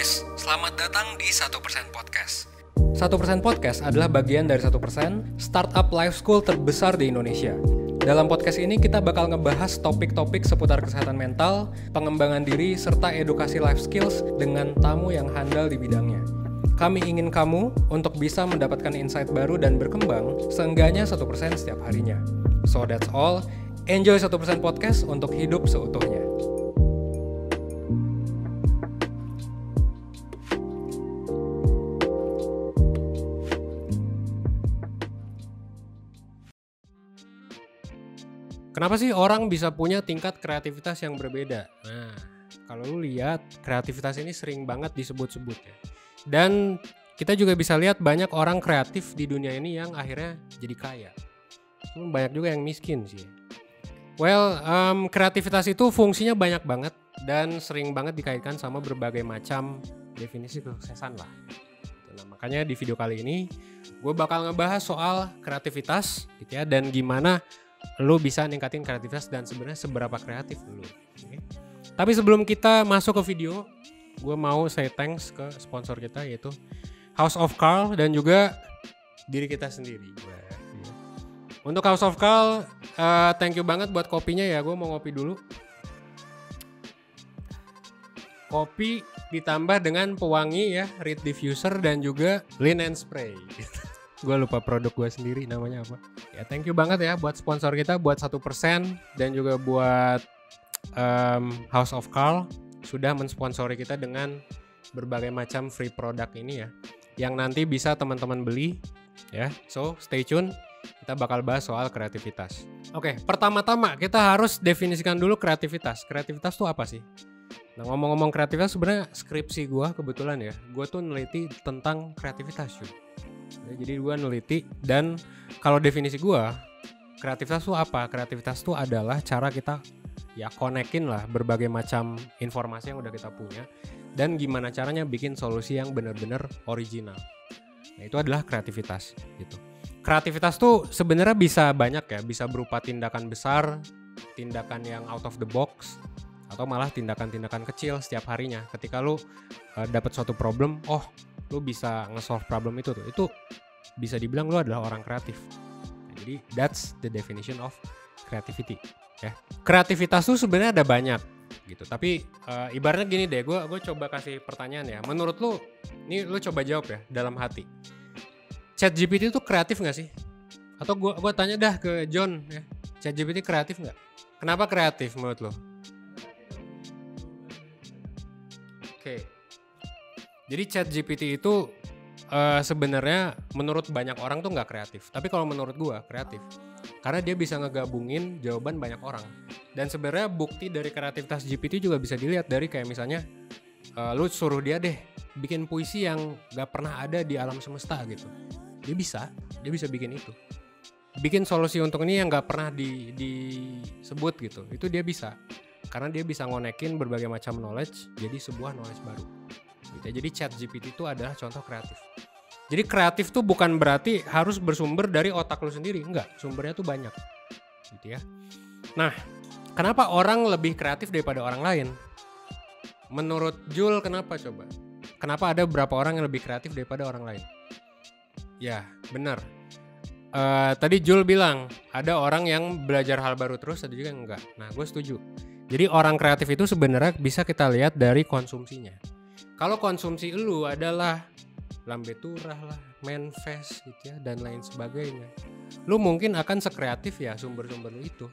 guys, selamat datang di 1% Podcast. 1% Podcast adalah bagian dari 1% startup life school terbesar di Indonesia. Dalam podcast ini kita bakal ngebahas topik-topik seputar kesehatan mental, pengembangan diri, serta edukasi life skills dengan tamu yang handal di bidangnya. Kami ingin kamu untuk bisa mendapatkan insight baru dan berkembang seenggaknya 1% setiap harinya. So that's all, enjoy 1% Podcast untuk hidup seutuhnya. Kenapa sih orang bisa punya tingkat kreativitas yang berbeda? Nah, kalau lu lihat, kreativitas ini sering banget disebut-sebut ya. Dan kita juga bisa lihat banyak orang kreatif di dunia ini yang akhirnya jadi kaya. Banyak juga yang miskin sih. Well, kreativitas itu fungsinya banyak banget dan sering banget dikaitkan sama berbagai macam definisi kesuksesan lah. Nah, makanya di video kali ini gue bakal ngebahas soal kreativitas gitu ya, dan gimana lu bisa ningkatin kreativitas dan sebenarnya seberapa kreatif lu. Okay. Tapi sebelum kita masuk ke video, gue mau say thanks ke sponsor kita yaitu House of Carl dan juga diri kita sendiri. Untuk House of Carl, thank you banget buat kopinya ya. Gue mau ngopi dulu. Kopi ditambah dengan pewangi ya, reed diffuser dan juga linen spray. Gue lupa produk gue sendiri namanya apa. Ya thank you banget ya buat sponsor kita, buat 1% dan juga buat House of Carl sudah mensponsori kita dengan berbagai macam free product ini ya, yang nanti bisa teman-teman beli ya. So stay tune, kita bakal bahas soal kreativitas. Oke, pertama-tama kita harus definisikan dulu kreativitas. Kreativitas tuh apa sih? Nah, ngomong-ngomong kreativitas, sebenarnya skripsi gue kebetulan ya, gue tuh neliti tentang kreativitas cuy. Jadi gue neliti, dan kalau definisi gue, kreativitas itu apa? Kreativitas itu adalah cara kita ya konekin lah berbagai macam informasi yang udah kita punya dan gimana caranya bikin solusi yang benar-benar original. Nah, itu adalah kreativitas gitu. Kreativitas tuh sebenarnya bisa banyak ya, bisa berupa tindakan besar, tindakan yang out of the box, atau malah tindakan-tindakan kecil setiap harinya. Ketika lu dapat suatu problem, lu bisa nge-solve problem itu tuh. Itu bisa dibilang lu adalah orang kreatif. Nah, jadi that's the definition of creativity ya. Kreativitas tuh sebenarnya ada banyak gitu. Tapi ibaratnya gini deh, gue coba kasih pertanyaan ya. Menurut lu, ini lu coba jawab ya dalam hati. ChatGPT itu kreatif nggak sih? Atau gue tanya dah ke John ya. ChatGPT kreatif nggak? Kenapa kreatif menurut lu? Oke. Jadi ChatGPT itu sebenarnya menurut banyak orang tuh nggak kreatif. Tapi kalau menurut gue kreatif. Karena dia bisa ngegabungin jawaban banyak orang. Dan sebenarnya bukti dari kreativitas GPT juga bisa dilihat dari kayak misalnya lu suruh dia deh bikin puisi yang nggak pernah ada di alam semesta gitu. Dia bisa bikin itu. Bikin solusi untuk ini yang nggak pernah disebut gitu. Itu dia bisa. Karena dia bisa ngonekin berbagai macam knowledge jadi sebuah knowledge baru. Gitu. Jadi ChatGPT itu adalah contoh kreatif. Jadi kreatif tuh bukan berarti harus bersumber dari otak lu sendiri, enggak. Sumbernya tuh banyak. Gitu ya. Nah, kenapa orang lebih kreatif daripada orang lain? Menurut Jul kenapa coba? Kenapa ada beberapa orang yang lebih kreatif daripada orang lain? Ya, benar. Tadi Jul bilang ada orang yang belajar hal baru terus, ada juga yang enggak. Nah, gue setuju. Jadi orang kreatif itu sebenarnya bisa kita lihat dari konsumsinya. Kalau konsumsi lu adalah lambe turah lah, manifest gitu ya, dan lain sebagainya, lu mungkin akan sekreatif ya sumber-sumber lu itu.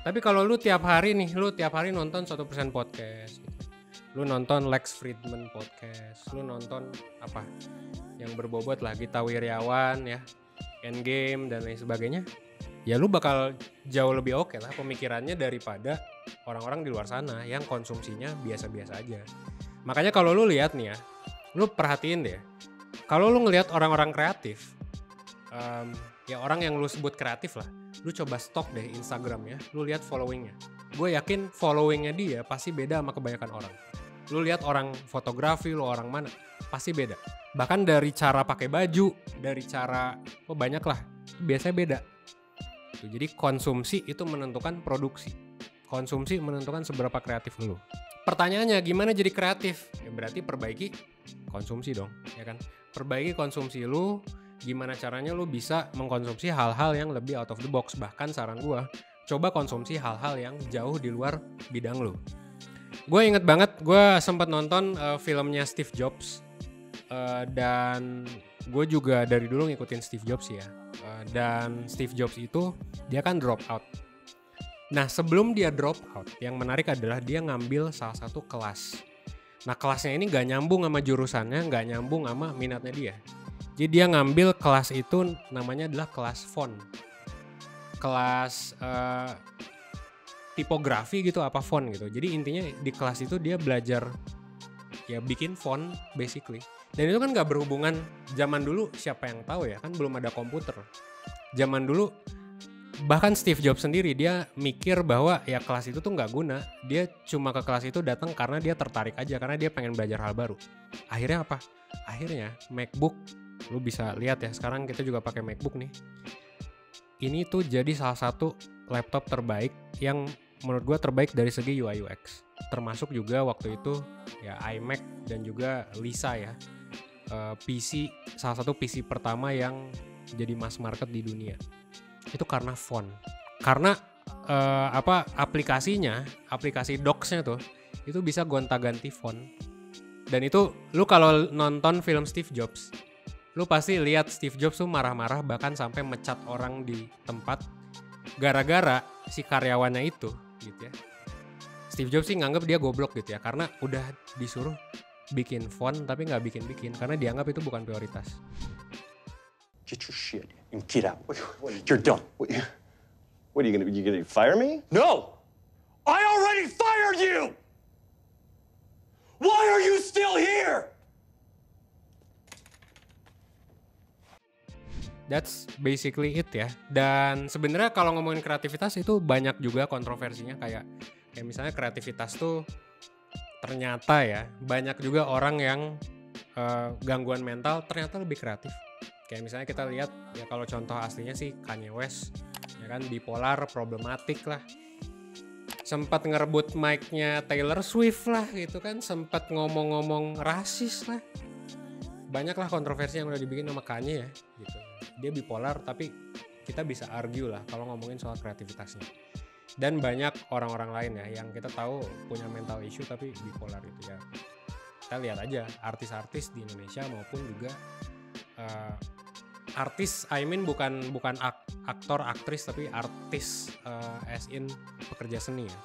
Tapi kalau lu tiap hari nonton 1% podcast gitu. Lu nonton Lex Fridman podcast, lu nonton apa yang berbobot lah, Gita Wirjawan ya, Endgame dan lain sebagainya, ya lu bakal jauh lebih oke lah pemikirannya daripada orang-orang di luar sana yang konsumsinya biasa-biasa aja. Makanya kalau lu lihat nih ya, lu perhatiin deh, kalau lu ngelihat orang-orang kreatif, ya orang yang lu sebut kreatif lah, lu coba stalk deh Instagramnya, lu lihat followingnya. Gue yakin followingnya dia pasti beda sama kebanyakan orang. Lu lihat orang fotografi, lu orang mana, pasti beda. Bahkan dari cara pakai baju, dari cara, banyak lah, biasanya beda. Jadi konsumsi itu menentukan produksi. Konsumsi menentukan seberapa kreatif lu. pertanyaannya gimana jadi kreatif? Ya berarti perbaiki konsumsi dong, ya kan? Perbaiki konsumsi lu, gimana caranya lu bisa mengkonsumsi hal-hal yang lebih out of the box. Bahkan saran gua, coba konsumsi hal-hal yang jauh di luar bidang lu. Gue inget banget, gue sempat nonton filmnya Steve Jobs. Dan gue juga dari dulu ngikutin Steve Jobs ya. Dan Steve Jobs itu, dia kan drop out. Nah sebelum dia drop out, yang menarik adalah dia ngambil salah satu kelas. Nah kelasnya ini gak nyambung sama jurusannya, gak nyambung sama minatnya dia. Jadi dia ngambil kelas itu namanya adalah kelas font. Kelas tipografi gitu, apa font gitu. Jadi intinya di kelas itu dia belajar ya bikin font basically. Dan itu kan gak berhubungan, zaman dulu siapa yang tahu ya, kan belum ada komputer. Zaman dulu bahkan Steve Jobs sendiri dia mikir bahwa ya kelas itu tuh nggak guna. Dia cuma ke kelas itu datang karena dia tertarik aja, karena dia pengen belajar hal baru. Akhirnya apa? Akhirnya MacBook, lu bisa lihat ya sekarang kita juga pakai MacBook nih. Ini tuh jadi salah satu laptop terbaik yang menurut gua terbaik dari segi UI UX. Termasuk juga waktu itu ya iMac dan juga Lisa ya. PC, salah satu PC pertama yang jadi mass market di dunia. Itu karena font, karena aplikasinya, aplikasi docs-nya tuh itu bisa gonta-ganti font. Dan itu lu kalau nonton film Steve Jobs, lu pasti lihat Steve Jobs tuh marah-marah bahkan sampai mecat orang di tempat gara-gara si karyawannya itu gitu ya. Steve Jobs sih nganggap dia goblok gitu ya, karena udah disuruh bikin font tapi nggak bikin-bikin karena dianggap itu bukan prioritas. Get your shit and get out. You're done. What are you gonna fire me? No! I already fired you! Why are you still here? That's basically it ya. Dan sebenarnya kalau ngomongin kreativitas itu banyak juga kontroversinya, kayak misalnya kreativitas tuh ternyata ya banyak juga orang yang gangguan mental ternyata lebih kreatif. Kayak misalnya kita lihat ya, kalau contoh aslinya sih Kanye West, ya kan, bipolar, problematik lah. Sempat ngerebut mic-nya Taylor Swift lah gitu kan, sempat ngomong-ngomong rasis lah. Banyak lah kontroversi yang udah dibikin sama Kanye ya gitu. Dia bipolar tapi kita bisa argue lah kalau ngomongin soal kreativitasnya. Dan banyak orang-orang lain ya yang kita tahu punya mental issue tapi bipolar itu ya. Kita lihat aja artis-artis di Indonesia maupun juga artis, I mean bukan aktor, aktris, tapi artis as in pekerja seni ya.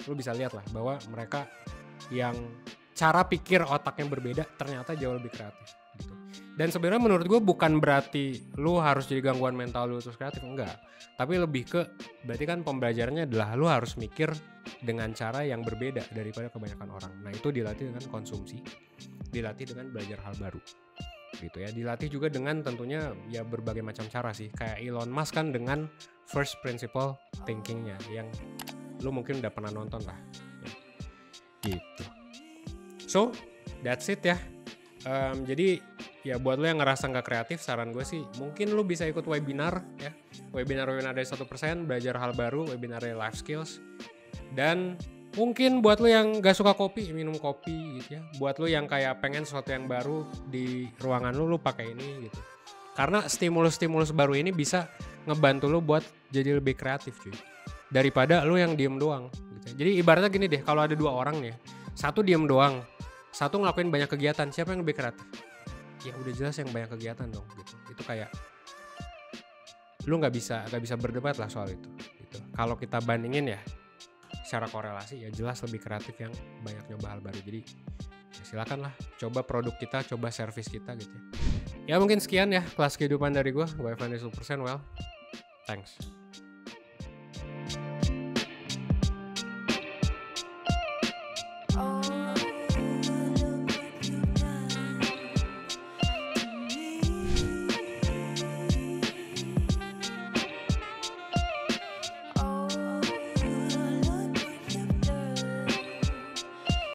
Lu bisa lihat lah bahwa mereka yang cara pikir otaknya berbeda ternyata jauh lebih kreatif gitu. Dan sebenarnya menurut gue bukan berarti lu harus jadi gangguan mental lu terus kreatif, enggak. Tapi lebih ke berarti kan pembelajarannya adalah lu harus mikir dengan cara yang berbeda daripada kebanyakan orang. Nah itu dilatih dengan konsumsi, dilatih dengan belajar hal baru gitu ya, dilatih juga dengan tentunya ya berbagai macam cara sih, kayak Elon Musk kan dengan first principle thinkingnya yang lu mungkin udah pernah nonton lah ya. Gitu. So that's it ya. Jadi ya buat lu yang ngerasa nggak kreatif, saran gue sih mungkin lu bisa ikut webinar ya, webinar dari 1%, belajar hal baru, webinar dari life skills. Dan mungkin buat lo yang gak suka kopi, minum kopi gitu ya. Buat lo yang kayak pengen sesuatu yang baru di ruangan lo pakai ini gitu. Karena stimulus-stimulus baru ini bisa ngebantu lo buat jadi lebih kreatif cuy. Daripada lo yang diem doang gitu. Jadi ibaratnya gini deh, kalau ada dua orang nih, satu diem doang, satu ngelakuin banyak kegiatan, siapa yang lebih kreatif? Ya udah jelas yang banyak kegiatan dong gitu. Itu kayak lo gak bisa berdebat lah soal itu gitu. Kalau kita bandingin ya secara korelasi ya jelas lebih kreatif yang banyak nyoba hal baru. Jadi ya silakan lah coba produk kita, coba servis kita gitu ya. Ya mungkin sekian ya kelas kehidupan dari gue Evan 1%. Well, thanks.